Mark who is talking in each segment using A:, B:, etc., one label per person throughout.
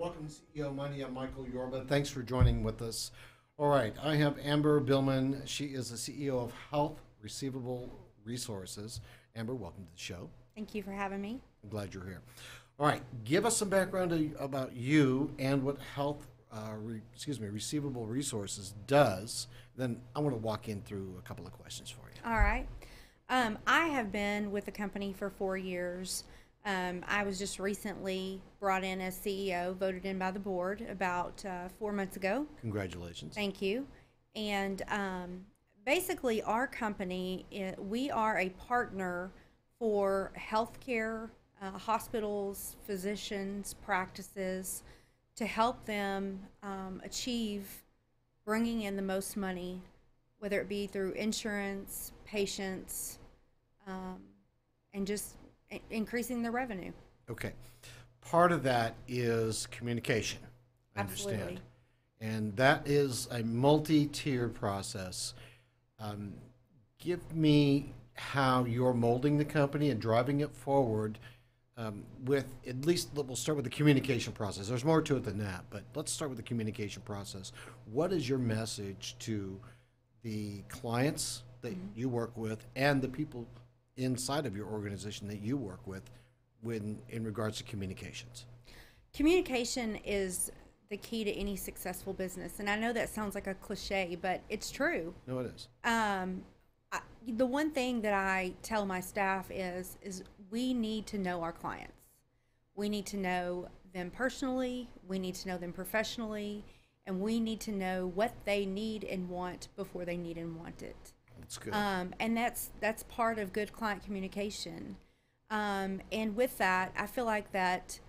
A: Welcome to CEO Money. I'm Michael Yorba. Thanks for joining with us. All right, I have Amber Billman. She is the CEO of Health Receivable Resources. Amber, welcome to the show.
B: Thank you for having me.
A: I'm glad you're here. All right, give us some background about you and what Receivable Resources does. Then I want to walk in through a couple of questions for you.
B: All right. I have been with the company for 4 years. I was just recently brought in as CEO, voted in by the board about 4 months ago.
A: Congratulations.
B: Thank you. And basically, our company, we are a partner for healthcare, hospitals, physicians, practices, to help them achieve bringing in the most money, whether it be through insurance, patients, and just increasing their revenue.
A: Okay. Part of that is communication, I understand.
B: Absolutely.
A: And that is a multi-tiered process. Give me how you're molding the company and driving it forward with, at least we'll start with the communication process. There's more to it than that, but let's start with the communication process. What is your message to the clients that you work with and the people inside of your organization that you work with in regards to communications?
B: Communication is the key to any successful business. And I know that sounds like a cliche, but it's true.
A: No, it is.
B: The one thing that I tell my staff is we need to know our clients. We need to know them personally, we need to know them professionally, and we need to know what they need and want before they need and want it.
A: That's good.
B: And that's part of good client communication. And with that, I feel like that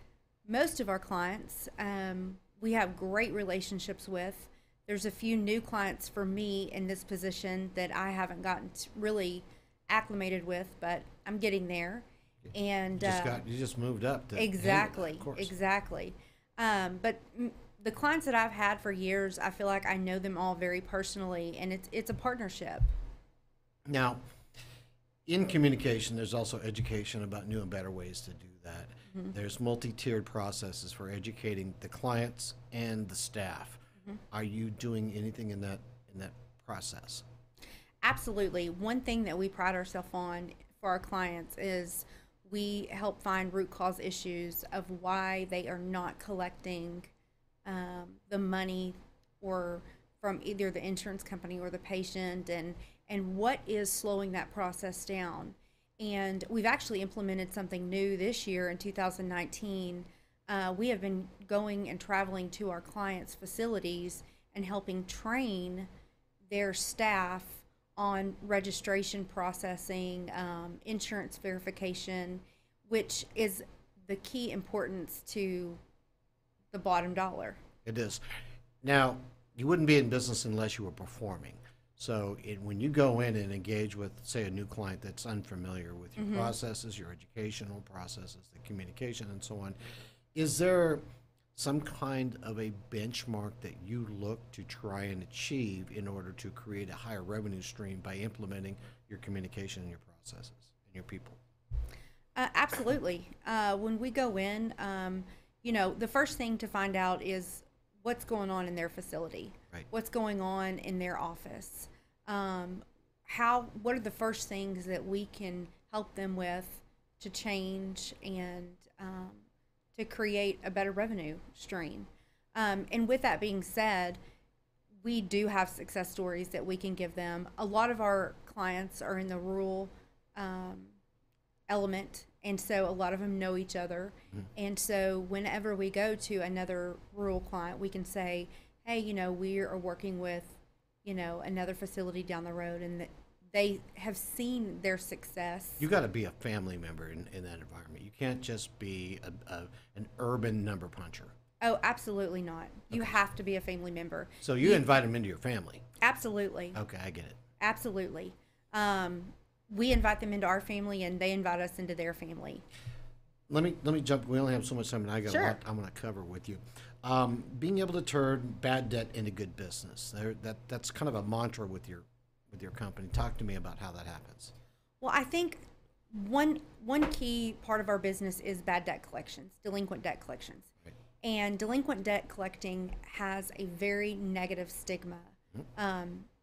B: most of our clients we have great relationships with. There's a few new clients for me in this position that I haven't gotten really acclimated with, but I'm getting there. And
A: you just moved up to
B: exactly,
A: handle that, of course.
B: exactly. But the clients that I've had for years, I feel like I know them all very personally, and it's a partnership.
A: Now, in communication, there's also education about new and better ways to do that. There's multi-tiered processes for educating the clients and the staff. Are you doing anything in that process?
B: Absolutely. One thing that we pride ourselves on for our clients is we help find root cause issues of why they are not collecting the money or from either the insurance company or the patient, and what is slowing that process down. And we've actually implemented something new this year in 2019. We have been going and traveling to our clients' facilities and helping train their staff on registration processing, insurance verification, which is the key importance to the bottom dollar.
A: It is. Now, you wouldn't be in business unless you were performing. So when you go in and engage with, say, a new client that's unfamiliar with your processes, your educational processes, the communication, and so on, is there some kind of a benchmark that you look to try and achieve in order to create a higher revenue stream by implementing your communication and your processes and your people?
B: Absolutely. When we go in, the first thing to find out is what's going on in their facility,
A: right? What's
B: going on in their office. What are the first things that we can help them with to change and to create a better revenue stream. And with that being said, we do have success stories that we can give them. A lot of our clients are in the rural element, and so a lot of them know each other. And so whenever we go to another rural client, we can say, hey, we are working with, another facility down the road, and they have seen their success.
A: You got to be a family member in that environment. You can't just be an urban number puncher.
B: Oh, absolutely not. You have to be a family member.
A: So you invite them into your family.
B: Absolutely.
A: Okay, I get it.
B: Absolutely. We invite them into our family, and they invite us into their family.
A: Let me jump. We only have so much time, and I got a lot I'm going to cover with you. Being able to turn bad debt into good business. That's kind of a mantra with your company. Talk to me about how that happens.
B: Well, I think one key part of our business is bad debt collections, delinquent debt collections.
A: Right.
B: And delinquent debt collecting has a very negative stigma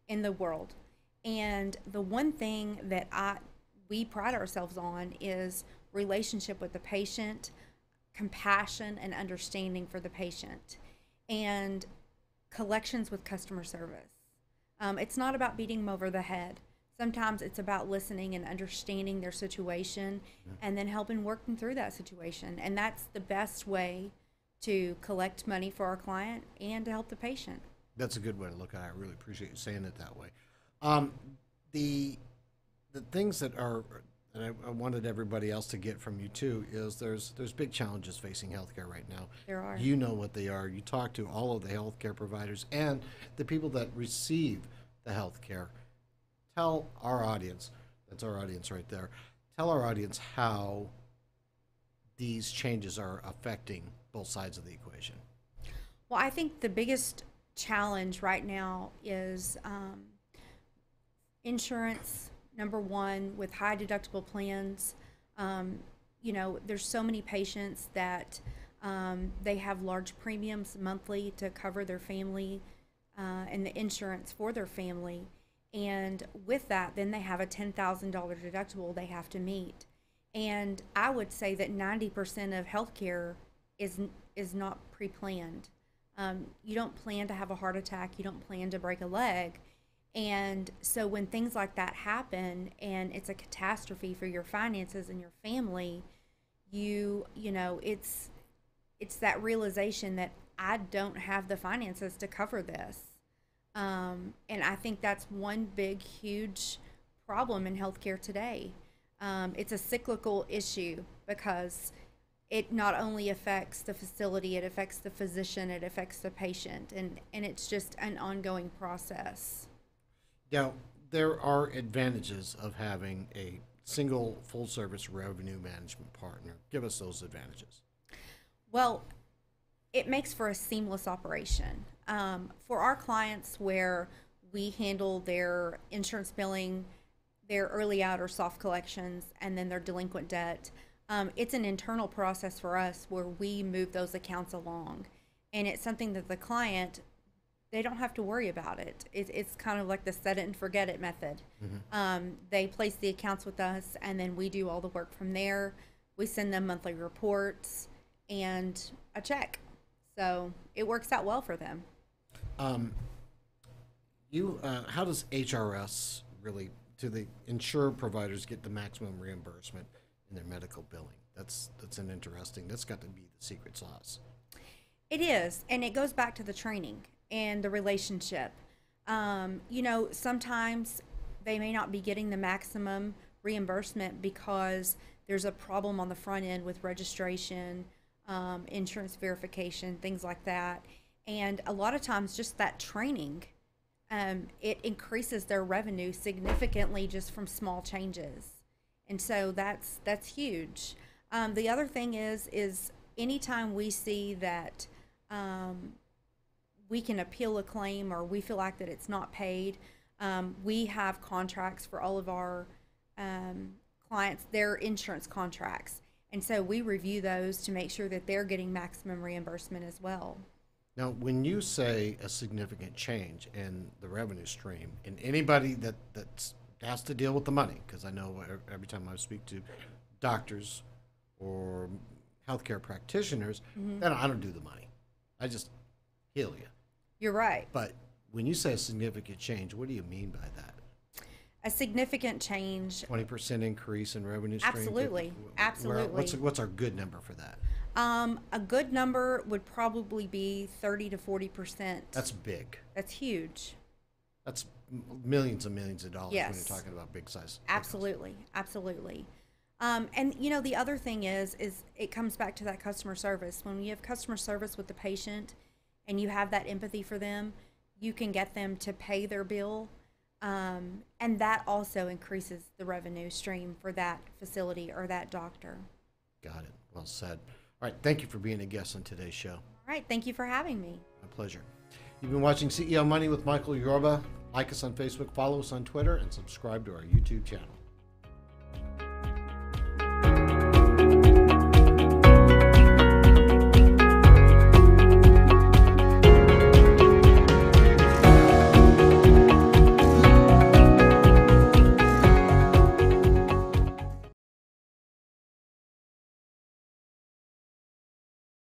B: in the world. And the one thing that we pride ourselves on is relationship with the patient, compassion and understanding for the patient, and collections with customer service. It's not about beating them over the head. Sometimes it's about listening and understanding their situation and then helping work them through that situation. And that's the best way to collect money for our client and to help the patient.
A: That's a good way to look at it. I really appreciate you saying it that way. The things that I wanted everybody else to get from you too is there's big challenges facing healthcare right now.
B: There are.
A: You know what they are. You talk to all of the healthcare providers and the people that receive the healthcare. Tell our audience, that's our audience right there, tell our audience how these changes are affecting both sides of the equation.
B: Well, I think the biggest challenge right now is insurance, number one, with high deductible plans. There's so many patients that they have large premiums monthly to cover their family and the insurance for their family. And with that, then they have a $10,000 deductible they have to meet. And I would say that 90% of healthcare is not pre-planned. You don't plan to have a heart attack. You don't plan to break a leg. And so when things like that happen and it's a catastrophe for your finances and your family, it's that realization that I don't have the finances to cover this. And I think that's one big, huge problem in healthcare today. It's a cyclical issue because it not only affects the facility, it affects the physician, it affects the patient, and it's just an ongoing process.
A: Now, there are advantages of having a single full-service revenue management partner. Give us those advantages.
B: Well, it makes for a seamless operation. For our clients where we handle their insurance billing, their early out or soft collections, and then their delinquent debt, it's an internal process for us where we move those accounts along. And it's something that the client, they don't have to worry about it. It's kind of like the set it and forget it method. They place the accounts with us, and then we do all the work from there. We send them monthly reports and a check. So it works out well for them.
A: How does HRS really, do the insured providers get the maximum reimbursement in their medical billing? That's got to be the secret sauce.
B: It is, and it goes back to the training and the relationship. Sometimes they may not be getting the maximum reimbursement because there's a problem on the front end with registration, insurance verification, things like that. And a lot of times just that training, it increases their revenue significantly just from small changes. And so that's huge. The other thing is anytime we see that we can appeal a claim or we feel like that it's not paid, we have contracts for all of our clients, their insurance contracts. And so we review those to make sure that they're getting maximum reimbursement as well.
A: Now, when you say a significant change in the revenue stream, and anybody that has to deal with the money, because I know every time I speak to doctors or healthcare practitioners, then I don't do the money. I just heal you.
B: You're right.
A: But when you say a significant change, what do you mean by that?
B: A significant change.
A: 20% increase in revenue stream?
B: Absolutely. Absolutely.
A: What's our good number for that?
B: A good number would probably be 30 to 40%.
A: That's big.
B: That's huge.
A: That's millions and millions of dollars when
B: Yes.
A: you're talking about big size.
B: Absolutely. Absolutely. And the other thing is it comes back to that customer service. When you have customer service with the patient and you have that empathy for them, you can get them to pay their bill. And that also increases the revenue stream for that facility or that doctor.
A: Got it. Well said. All right. Thank you for being a guest on today's show.
B: All right. Thank you for having me.
A: My pleasure. You've been watching CEO Money with Michael Yorba. Like us on Facebook, follow us on Twitter, and subscribe to our YouTube channel.